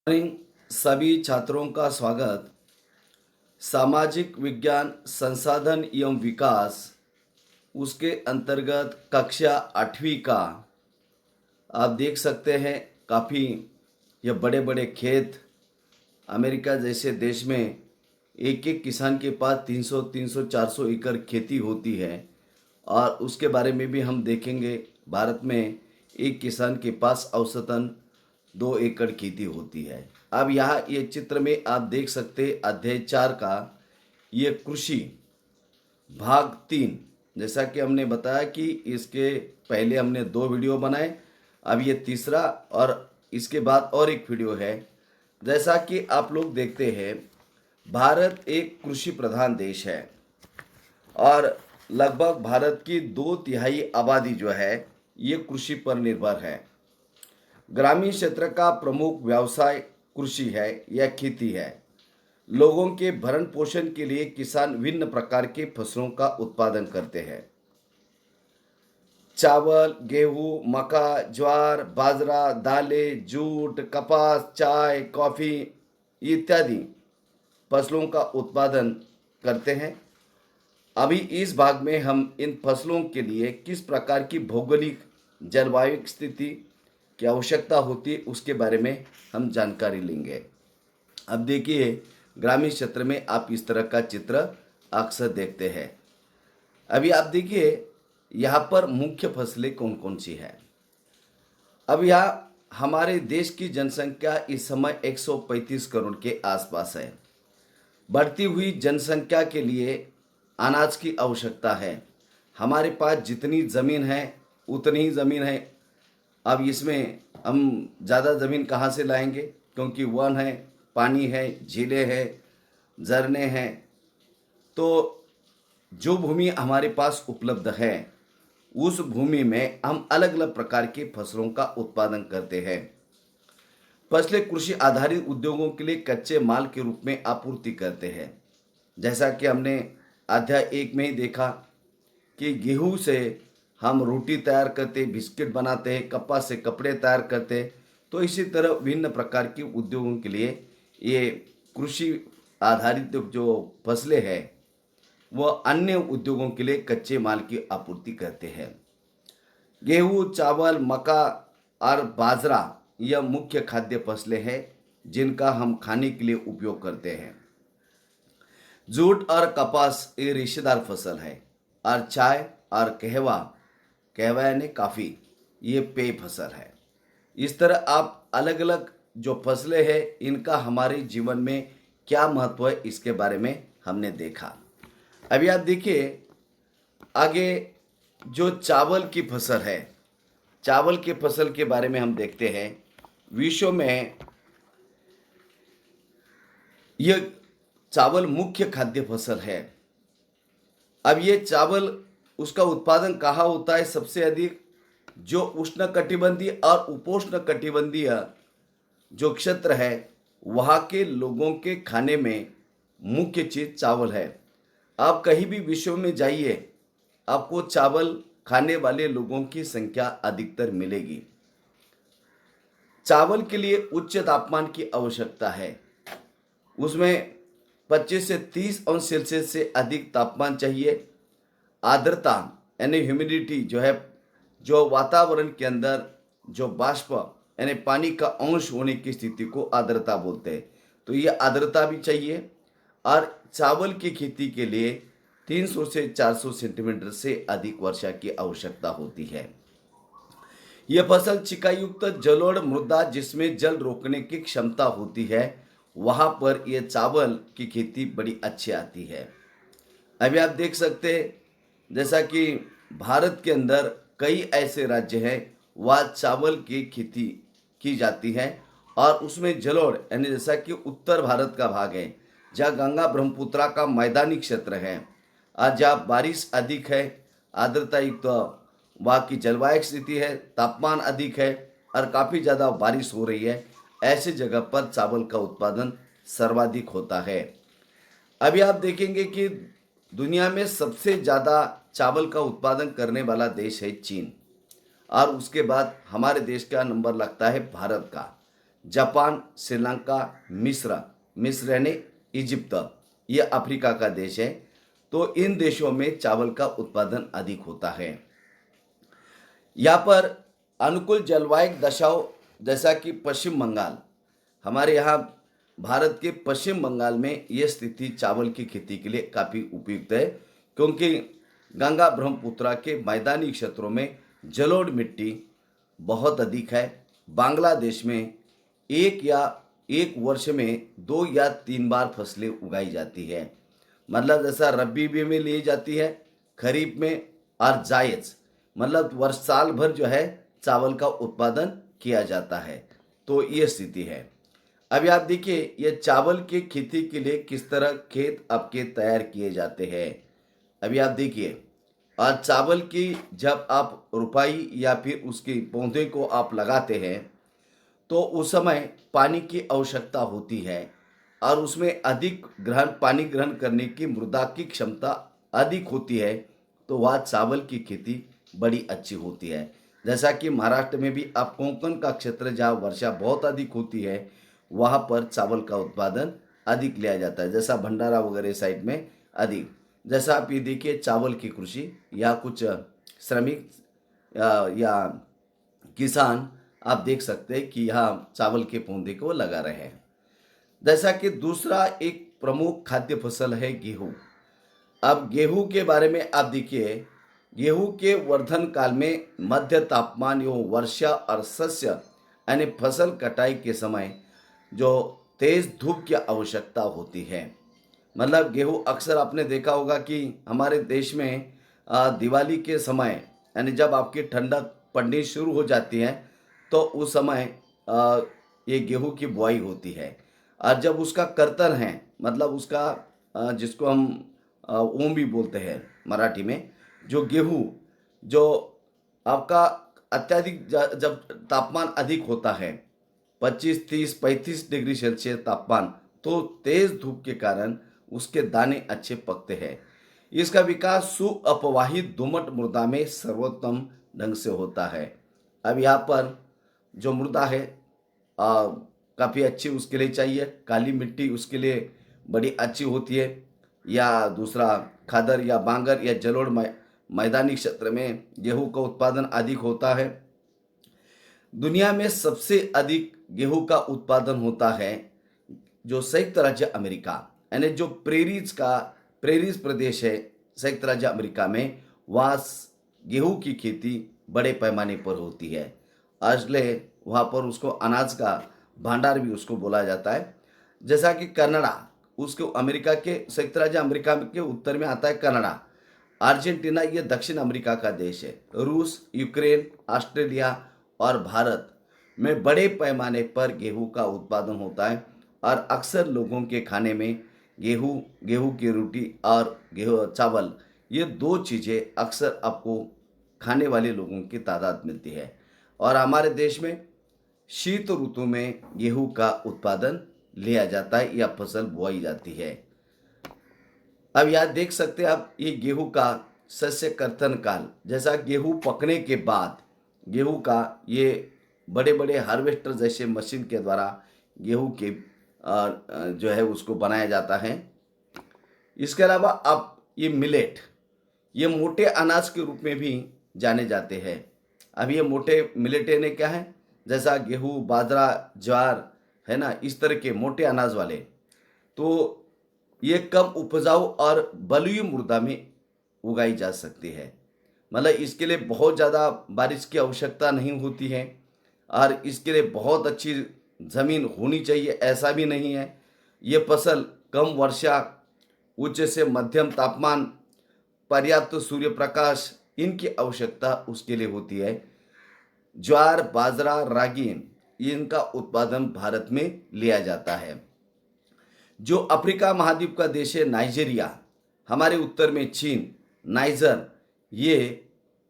Morning सभी छात्रों का स्वागत। सामाजिक विज्ञान संसाधन एवं विकास उसके अंतर्गत कक्षा 8वीं का आप देख सकते हैं। काफ़ी ये बड़े बड़े खेत अमेरिका जैसे देश में एक एक किसान के पास 300 400 एकड़ खेती होती है। और उसके बारे में भी हम देखेंगे। भारत में एक किसान के पास औसतन 2 एकड़ खेती होती है। अब यहाँ ये चित्र में आप देख सकते अध्याय 4 का ये कृषि भाग 3। जैसा कि हमने बताया कि इसके पहले हमने 2 वीडियो बनाए, अब ये तीसरा और इसके बाद और एक वीडियो है। जैसा कि आप लोग देखते हैं, भारत एक कृषि प्रधान देश है और लगभग भारत की 2/3 आबादी जो है ये कृषि पर निर्भर है। ग्रामीण क्षेत्र का प्रमुख व्यवसाय कृषि है या खेती है। लोगों के भरण पोषण के लिए किसान विभिन्न प्रकार के फसलों का उत्पादन करते हैं। चावल, गेहूं, मक्का, ज्वार, बाजरा, दालें, जूट, कपास, चाय, कॉफी इत्यादि फसलों का उत्पादन करते हैं। अभी इस भाग में हम इन फसलों के लिए किस प्रकार की भौगोलिक जलवायु स्थिति की आवश्यकता होती है उसके बारे में हम जानकारी लेंगे। अब देखिए, ग्रामीण क्षेत्र में आप इस तरह का चित्र अक्सर देखते हैं। अभी आप देखिए यहाँ पर मुख्य फसलें कौन कौन सी है। अब यहाँ हमारे देश की जनसंख्या इस समय 135 करोड़ के आसपास है। बढ़ती हुई जनसंख्या के लिए अनाज की आवश्यकता है। हमारे पास जितनी ज़मीन है उतनी ही ज़मीन है। अब इसमें हम ज़्यादा ज़मीन कहाँ से लाएंगे, क्योंकि वन है, पानी है, झीलें हैं, झरने हैं। तो जो भूमि हमारे पास उपलब्ध है उस भूमि में हम अलग अलग प्रकार की फसलों का उत्पादन करते हैं। फसलें कृषि आधारित उद्योगों के लिए कच्चे माल के रूप में आपूर्ति करते हैं। जैसा कि हमने अध्याय 1 में ही देखा कि गेहूं से हम रोटी तैयार करते, बिस्किट बनाते हैं, कपास से कपड़े तैयार करते हैं। तो इसी तरह विभिन्न प्रकार के उद्योगों के लिए ये कृषि आधारित जो फसलें हैं वह अन्य उद्योगों के लिए कच्चे माल की आपूर्ति करते हैं। गेहूं, चावल, मक्का और बाजरा यह मुख्य खाद्य फसलें हैं जिनका हम खाने के लिए उपयोग करते हैं। जूट और कपास ये रेशेदार फसल है और चाय और कहवा, कहवा यानी काफ़ी, ये पेय फसल है। इस तरह आप अलग अलग जो फसलें हैं इनका हमारे जीवन में क्या महत्व है इसके बारे में हमने देखा। अभी आप देखिए आगे जो चावल की फसल है, चावल की फसल के बारे में हम देखते हैं। विश्व में यह चावल मुख्य खाद्य फसल है। अब ये चावल उसका उत्पादन कहाँ होता है सबसे अधिक? जो उष्णकटिबंधीय और उपोष्ण कटिबंधीय जो क्षेत्र है वहाँ के लोगों के खाने में मुख्य चीज चावल है। आप कहीं भी विश्व में जाइए, आपको चावल खाने वाले लोगों की संख्या अधिकतर मिलेगी। चावल के लिए उच्च तापमान की आवश्यकता है। उसमें 25 से 30 अंश सेल्सियस से अधिक तापमान चाहिए। आर्द्रता यानी ह्यूमिडिटी जो है, जो वातावरण के अंदर जो बाष्प यानी पानी का अंश होने की स्थिति को आर्द्रता बोलते हैं। तो ये आर्द्रता भी चाहिए। और चावल की खेती के लिए 300 से 400 सेंटीमीटर से अधिक वर्षा की आवश्यकता होती है। यह फसल चिकायुक्त जलोढ़ मृदा जिसमें जल रोकने की क्षमता होती है, वहाँ पर यह चावल की खेती बड़ी अच्छी आती है। अभी आप देख सकते हैं जैसा कि भारत के अंदर कई ऐसे राज्य हैं वहाँ चावल की खेती की जाती है और उसमें जलोढ़ यानी जैसा कि उत्तर भारत का भाग है जहाँ गंगा ब्रह्मपुत्रा का मैदानी क्षेत्र है और जहाँ बारिश अधिक है, आर्द्रता युक्त वहाँ की जलवायु स्थिति है, तापमान अधिक है और काफ़ी ज़्यादा बारिश हो रही है, ऐसे जगह पर चावल का उत्पादन सर्वाधिक होता है। अभी आप देखेंगे कि दुनिया में सबसे ज़्यादा चावल का उत्पादन करने वाला देश है चीन और उसके बाद हमारे देश का नंबर लगता है भारत का। जापान, श्रीलंका, मिस्र, मिस्र यानी इजिप्ट, ये अफ्रीका का देश है। तो इन देशों में चावल का उत्पादन अधिक होता है। यहाँ पर अनुकूल जलवायु दशाओं जैसा कि पश्चिम बंगाल, हमारे यहाँ भारत के पश्चिम बंगाल में ये स्थिति चावल की खेती के लिए काफ़ी उपयुक्त है, क्योंकि गंगा ब्रह्मपुत्रा के मैदानी क्षेत्रों में जलोढ़ मिट्टी बहुत अधिक है। बांग्लादेश में एक वर्ष में 2 या 3 बार फसलें उगाई जाती है। मतलब जैसा रबी भी में ली जाती है, खरीफ में, और जायज़ मतलब वर्ष साल भर जो है चावल का उत्पादन किया जाता है। तो ये स्थिति है। अभी आप देखिए ये चावल की खेती के लिए किस तरह खेत आपके तैयार किए जाते हैं। अभी आप देखिए, और चावल की जब आप रुपाई या फिर उसके पौधे को आप लगाते हैं तो उस समय पानी की आवश्यकता होती है, और उसमें अधिक पानी ग्रहण करने की मृदा की क्षमता अधिक होती है। तो वह चावल की खेती बड़ी अच्छी होती है। जैसा कि महाराष्ट्र में भी आप कोंकण का क्षेत्र जहाँ वर्षा बहुत अधिक होती है वहाँ पर चावल का उत्पादन अधिक लिया जाता है, जैसा भंडारा वगैरह साइड में अधिक। जैसा आप ये देखिए चावल की कृषि या कुछ श्रमिक या किसान आप देख सकते हैं कि यहाँ चावल के पौधे को लगा रहे हैं। जैसा कि दूसरा एक प्रमुख खाद्य फसल है गेहूँ। अब गेहूँ के बारे में आप देखिए, गेहूँ के वर्धन काल में मध्य तापमान एवं वर्षा और शस्य यानी फसल कटाई के समय जो तेज धूप की आवश्यकता होती है। मतलब गेहूँ अक्सर आपने देखा होगा कि हमारे देश में दिवाली के समय यानी जब आपकी ठंडक पड़नी शुरू हो जाती है तो उस समय ये गेहूँ की बुआई होती है। और जब उसका कर्तन है, मतलब उसका जिसको हम ओम भी बोलते हैं मराठी में, जो गेहूँ जो आपका अत्यधिक जब तापमान अधिक होता है 25, 30, 35 डिग्री सेल्सियस तापमान, तो तेज धूप के कारण उसके दाने अच्छे पकते हैं। इसका विकास सुअपवाहित दोमट मृदा में सर्वोत्तम ढंग से होता है। अब यहाँ पर जो मृदा है काफ़ी अच्छी उसके लिए चाहिए, काली मिट्टी उसके लिए बड़ी अच्छी होती है, या दूसरा खादर या बांगर या जलोढ़ मैदानी क्षेत्र में गेहूं का उत्पादन अधिक होता है। दुनिया में सबसे अधिक गेहूं का उत्पादन होता है जो संयुक्त राज्य अमेरिका, यानी जो प्रेरीज प्रदेश है संयुक्त राज्य अमेरिका में, वहाँ गेहूं की खेती बड़े पैमाने पर होती है। इसलिए वहाँ पर उसको अनाज का भंडार भी उसको बोला जाता है। जैसा कि कनाडा, उसको अमेरिका के संयुक्त राज्य अमेरिका के उत्तर में आता है कनाडा। अर्जेंटीना ये दक्षिण अमेरिका का देश है। रूस, यूक्रेन, ऑस्ट्रेलिया और भारत में बड़े पैमाने पर गेहूं का उत्पादन होता है, और अक्सर लोगों के खाने में गेहूं की रोटी और गेहूं चावल, ये 2 चीज़ें अक्सर आपको खाने वाले लोगों की तादाद मिलती है। और हमारे देश में शीत ऋतु में गेहूं का उत्पादन लिया जाता है या फसल बोई जाती है। अब यहाँ देख सकते हैं आप ये गेहूं का शस्य कर्तन काल, जैसा गेहूं पकने के बाद गेहूं का ये बड़े बड़े हार्वेस्टर जैसे मशीन के द्वारा गेहूं के जो है उसको बनाया जाता है। इसके अलावा आप ये मिलेट, ये मोटे अनाज के रूप में भी जाने जाते हैं। अब ये मोटे मिलेट ने क्या है, जैसा गेहूं, बाजरा, ज्वार है ना, इस तरह के मोटे अनाज वाले, तो ये कम उपजाऊ और बलुई मृदा में उगाई जा सकती है। मतलब इसके लिए बहुत ज़्यादा बारिश की आवश्यकता नहीं होती है, और इसके लिए बहुत अच्छी ज़मीन होनी चाहिए ऐसा भी नहीं है। ये फसल कम वर्षा, उच्च से मध्यम तापमान, पर्याप्त सूर्य प्रकाश, इनकी आवश्यकता उसके लिए होती है। ज्वार, बाजरा, रागी, इनका उत्पादन भारत में लिया जाता है। जो अफ्रीका महाद्वीप का देश है नाइजीरिया, हमारे उत्तर में चीन, नाइजर, ये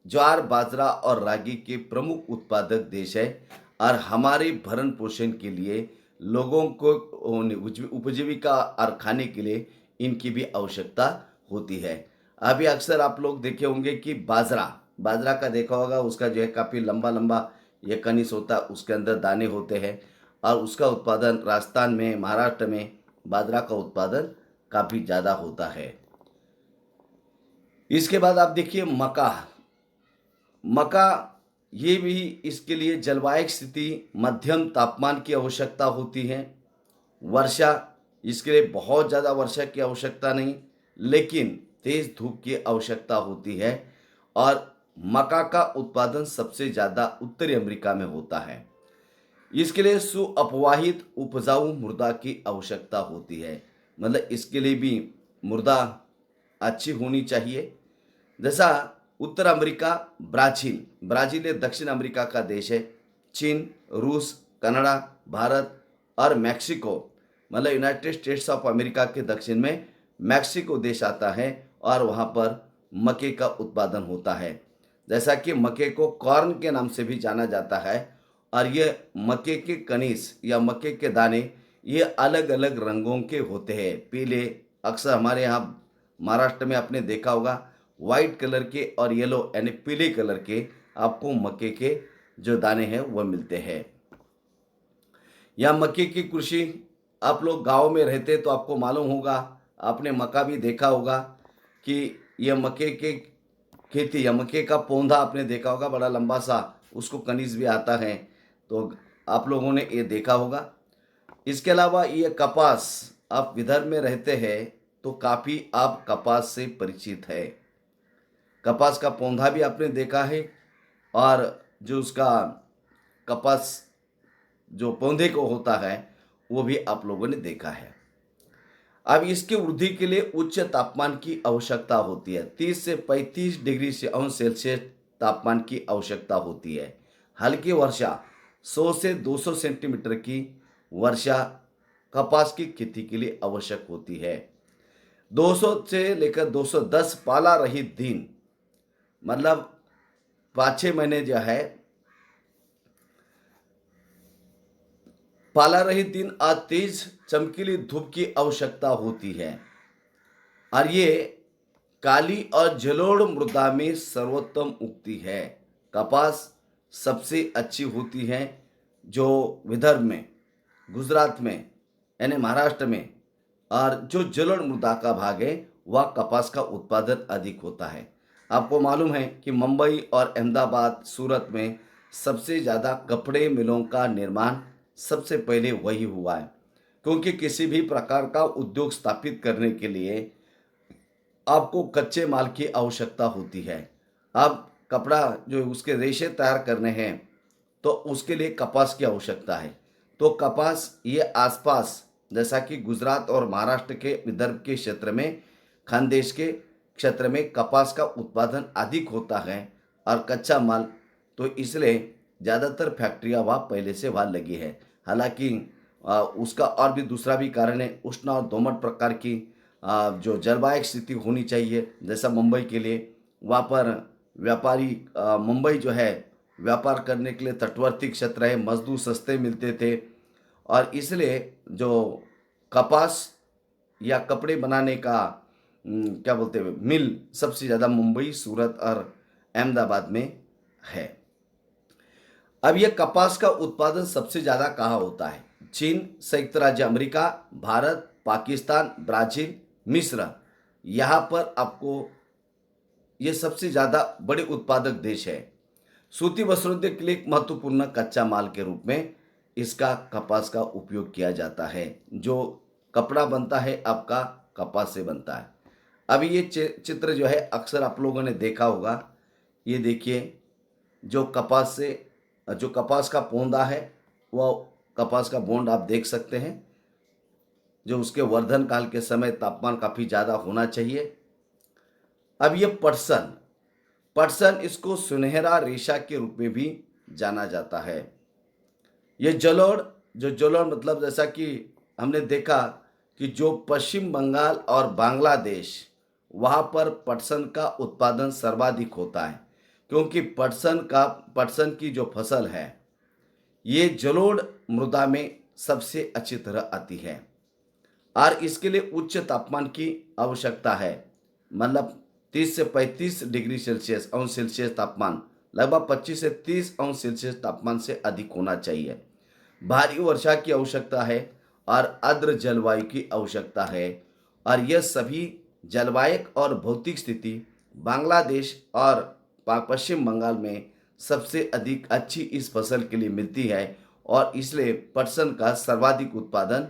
ज्वार, बाजरा और रागी के प्रमुख उत्पादक देश है, और हमारे भरण पोषण के लिए लोगों को उपजीविका और खाने के लिए इनकी भी आवश्यकता होती है। अभी अक्सर आप लोग देखे होंगे कि बाजरा का देखा होगा, उसका जो है काफ़ी लंबा लंबा ये कनिस होता है, उसके अंदर दाने होते हैं, और उसका उत्पादन राजस्थान में, महाराष्ट्र में बाजरा का उत्पादन काफ़ी ज़्यादा होता है। इसके बाद आप देखिए मक्का। मक्का ये भी, इसके लिए जलवायु स्थिति मध्यम तापमान की आवश्यकता होती है। वर्षा, इसके लिए बहुत ज़्यादा वर्षा की आवश्यकता नहीं, लेकिन तेज़ धूप की आवश्यकता होती है। और मक्का का उत्पादन सबसे ज़्यादा उत्तरी अमेरिका में होता है। इसके लिए सुअपवाहित उपजाऊ मृदा की आवश्यकता होती है, मतलब इसके लिए भी मृदा अच्छी होनी चाहिए। जैसा उत्तर अमेरिका, ब्राज़ील, ब्राज़ील ये दक्षिण अमेरिका का देश है। चीन, रूस, कनाडा, भारत और मैक्सिको, मतलब यूनाइटेड स्टेट्स ऑफ अमेरिका के दक्षिण में मैक्सिको देश आता है और वहाँ पर मक्के का उत्पादन होता है। जैसा कि मक्के को कॉर्न के नाम से भी जाना जाता है। और ये मक्के के कनीज या मक्के के दाने ये अलग अलग रंगों के होते हैं। पीले, अक्सर हमारे यहाँ महाराष्ट्र में आपने देखा होगा वाइट कलर के और येलो यानी पीले कलर के आपको मक्के के जो दाने हैं वह मिलते हैं। या मक्के की कृषि, आप लोग गांव में रहते तो आपको मालूम होगा, आपने मक्का भी देखा होगा कि यह मक्के के खेती या मक्के का पौधा आपने देखा होगा, बड़ा लंबा सा, उसको कनीज भी आता है, तो आप लोगों ने ये देखा होगा। इसके अलावा ये कपास, आप विदर्भ में रहते हैं तो काफ़ी आप कपास से परिचित है। कपास का पौधा भी आपने देखा है और जो उसका कपास जो पौधे को होता है वो भी आप लोगों ने देखा है। अब इसकी वृद्धि के लिए उच्च तापमान की आवश्यकता होती है। 30 से 35 डिग्री सेल्सियस तापमान की आवश्यकता होती है। हल्की वर्षा 100 से 200 सेंटीमीटर की वर्षा कपास की खेती के लिए आवश्यक होती है। 200 से लेकर 210 पाला रहित दिन, मतलब 5-6 महीने जो है पाला रहित दिन और तेज चमकीली धूप की आवश्यकता होती है। और ये काली और जलोढ़ मृदा में सर्वोत्तम उगती है। कपास सबसे अच्छी होती है जो विदर्भ में, गुजरात में यानी महाराष्ट्र में, और जो जलोढ़ मृदा का भाग है वह कपास का उत्पादन अधिक होता है। आपको मालूम है कि मुंबई और अहमदाबाद, सूरत में सबसे ज़्यादा कपड़े मिलों का निर्माण सबसे पहले वही हुआ है, क्योंकि किसी भी प्रकार का उद्योग स्थापित करने के लिए आपको कच्चे माल की आवश्यकता होती है। अब कपड़ा जो उसके रेशे तैयार करने हैं तो उसके लिए कपास की आवश्यकता है। तो कपास ये आसपास, जैसा कि गुजरात और महाराष्ट्र के विदर्भ के क्षेत्र में, खानदेश के क्षेत्र में कपास का उत्पादन अधिक होता है और कच्चा माल, तो इसलिए ज़्यादातर फैक्ट्रियाँ वहाँ पहले से वहाँ लगी है। हालांकि उसका और भी दूसरा भी कारण है, उष्ण और दोमट प्रकार की जो जलवायु स्थिति होनी चाहिए। जैसा मुंबई के लिए, वहाँ पर व्यापारी मुंबई जो है व्यापार करने के लिए तटवर्ती क्षेत्र है, मजदूर सस्ते मिलते थे और इसलिए जो कपास या कपड़े बनाने का क्या बोलते हैं मिल सबसे ज़्यादा मुंबई, सूरत और अहमदाबाद में है। अब यह कपास का उत्पादन सबसे ज़्यादा कहाँ होता है? चीन, संयुक्त राज्य अमेरिका, भारत, पाकिस्तान, ब्राज़ील, मिस्र, यहाँ पर आपको ये सबसे ज़्यादा बड़े उत्पादक देश है। सूती वस्त्रोद्योग के लिए एक महत्वपूर्ण कच्चा माल के रूप में इसका कपास का उपयोग किया जाता है। जो कपड़ा बनता है आपका कपास से बनता है। अभी ये चित्र जो है अक्सर आप लोगों ने देखा होगा। ये देखिए, जो कपास का पौधा है वो कपास का बोंड आप देख सकते हैं, जो उसके वर्धन काल के समय तापमान काफ़ी ज़्यादा होना चाहिए। अब ये पटसन, इसको सुनहरा रेशा के रूप में भी जाना जाता है। ये जलोढ़ मतलब जैसा कि हमने देखा कि जो पश्चिम बंगाल और बांग्लादेश, वहाँ पर पटसन का उत्पादन सर्वाधिक होता है, क्योंकि पटसन की जो फसल है ये जलोढ़ मृदा में सबसे अच्छी तरह आती है और इसके लिए उच्च तापमान की आवश्यकता है। मतलब 30 से 35 डिग्री सेल्सियस तापमान, लगभग 25 से 30 अंश सेल्सियस तापमान से अधिक होना चाहिए। भारी वर्षा की आवश्यकता है और आर्द्र जलवायु की आवश्यकता है। और यह सभी जलवायु और भौतिक स्थिति बांग्लादेश और पश्चिम बंगाल में सबसे अधिक अच्छी इस फसल के लिए मिलती है। और इसलिए पटसन का सर्वाधिक उत्पादन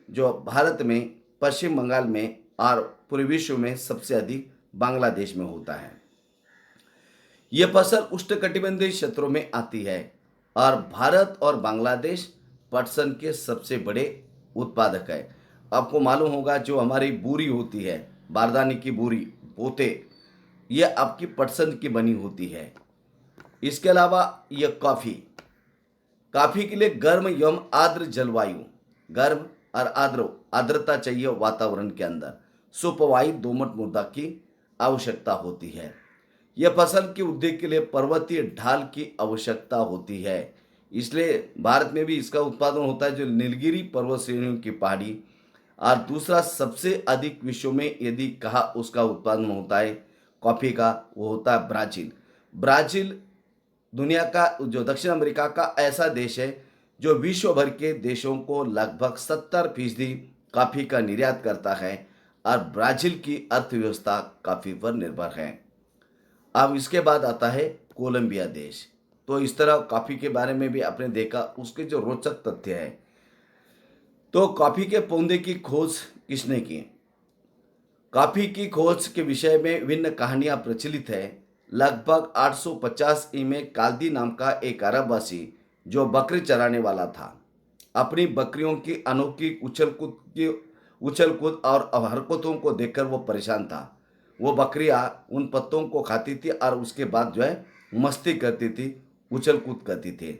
जो भारत में, पश्चिम बंगाल में और पूरे विश्व में सबसे अधिक बांग्लादेश में होता है। यह फसल उष्णकटिबंधीय क्षेत्रों में आती है और भारत और बांग्लादेश पटसन के सबसे बड़े उत्पादक है। आपको मालूम होगा जो हमारी बोरी होती है, बारदाने की बोरी, पोते, यह आपकी पटसन की बनी होती है। इसके अलावा यह कॉफ़ी के लिए गर्म एवं आर्द्र जलवायु, गर्म और आर्द्रता चाहिए वातावरण के अंदर, सुपवाहित दोमट मृदा की आवश्यकता होती है। यह फसल की वृद्धि के लिए पर्वतीय ढाल की आवश्यकता होती है। इसलिए भारत में भी इसका उत्पादन होता है, जो नीलगिरी पर्वत श्रेणियों की पहाड़ी। और दूसरा सबसे अधिक विश्व में यदि कहा उसका उत्पादन होता है कॉफ़ी का, वो होता है ब्राज़ील। ब्राज़ील दुनिया का, जो दक्षिण अमेरिका का ऐसा देश है जो विश्व भर के देशों को लगभग 70% कॉफ़ी का निर्यात करता है और ब्राज़ील की अर्थव्यवस्था कॉफ़ी पर निर्भर है। अब इसके बाद आता है कोलंबिया देश। तो इस तरह कॉफ़ी के बारे में भी आपने देखा, उसके जो रोचक तथ्य है। तो कॉफ़ी के पौधे की खोज किसने की? कॉफ़ी की खोज के विषय में विभिन्न कहानियां प्रचलित है। लगभग 850 ई में काल्दी नाम का एक अरबवासी जो बकरी चराने वाला था, अपनी बकरियों की अनोखी उछल कूद और हरकतों को देखकर वो परेशान था। वो बकरियां उन पत्तों को खाती थी और उसके बाद जो है मस्ती करती थी, उछल कूद करती थी।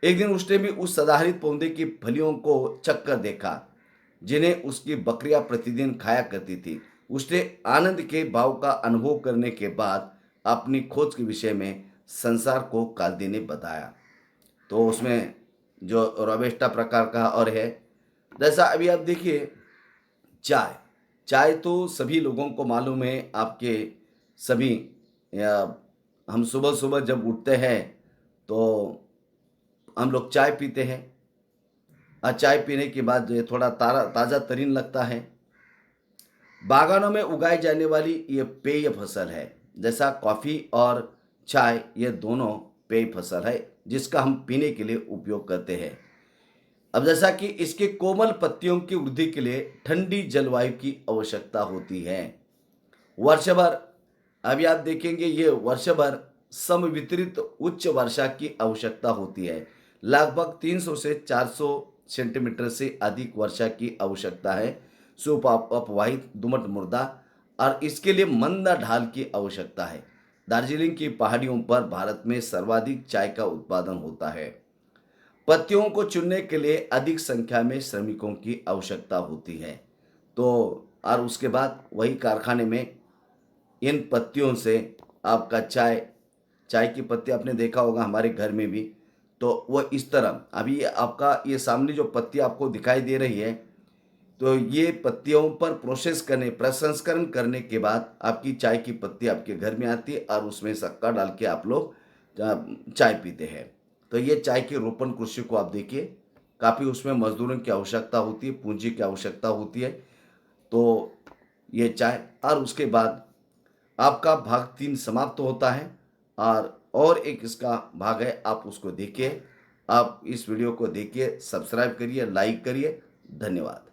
एक दिन उसने भी उस सदाहरित पौधे की फलियों को चखकर देखा जिन्हें उसकी बकरियां प्रतिदिन खाया करती थी। उसने आनंद के भाव का अनुभव करने के बाद अपनी खोज के विषय में संसार को काल्दी ने बताया। तो उसमें जो रोबस्टा प्रकार का और है, जैसा अभी आप देखिए चाय। चाय तो सभी लोगों को मालूम है, आपके सभी, या हम सुबह सुबह जब उठते हैं तो हम लोग चाय पीते हैं और चाय पीने के बाद जो है थोड़ा ताज़ा तरीन लगता है। बागानों में उगाई जाने वाली ये पेय फसल है। जैसा कॉफ़ी और चाय, ये दोनों पेय फसल है जिसका हम पीने के लिए उपयोग करते हैं। अब जैसा कि इसके कोमल पत्तियों की वृद्धि के लिए ठंडी जलवायु की आवश्यकता होती है। वर्ष भर, अभी आप देखेंगे ये वर्ष भर समवितरित उच्च वर्षा की आवश्यकता होती है। लगभग 300 से 400 सेंटीमीटर से अधिक वर्षा की आवश्यकता है। अपवाहित दोमट मृदा और इसके लिए मंदा ढाल की आवश्यकता है। दार्जिलिंग की पहाड़ियों पर भारत में सर्वाधिक चाय का उत्पादन होता है। पत्तियों को चुनने के लिए अधिक संख्या में श्रमिकों की आवश्यकता होती है। तो और उसके बाद वही कारखाने में इन पत्तियों से आपका चाय की पत्ती आपने देखा होगा हमारे घर में भी। तो वह इस तरह, अभी आपका ये सामने जो पत्ती आपको दिखाई दे रही है, तो ये पत्तियों पर प्रसंस्करण करने के बाद आपकी चाय की पत्ती आपके घर में आती है और उसमें शक्कर डाल के आप लोग चाय पीते हैं। तो ये चाय की रोपण कृषि को आप देखिए, काफ़ी उसमें मजदूरों की आवश्यकता होती है, पूंजी की आवश्यकता होती है। तो ये चाय, और उसके बाद आपका भाग 3 समाप्त होता है और एक इसका भाग है, आप उसको देखिए। आप इस वीडियो को देखिए, सब्सक्राइब करिए, लाइक करिए। धन्यवाद।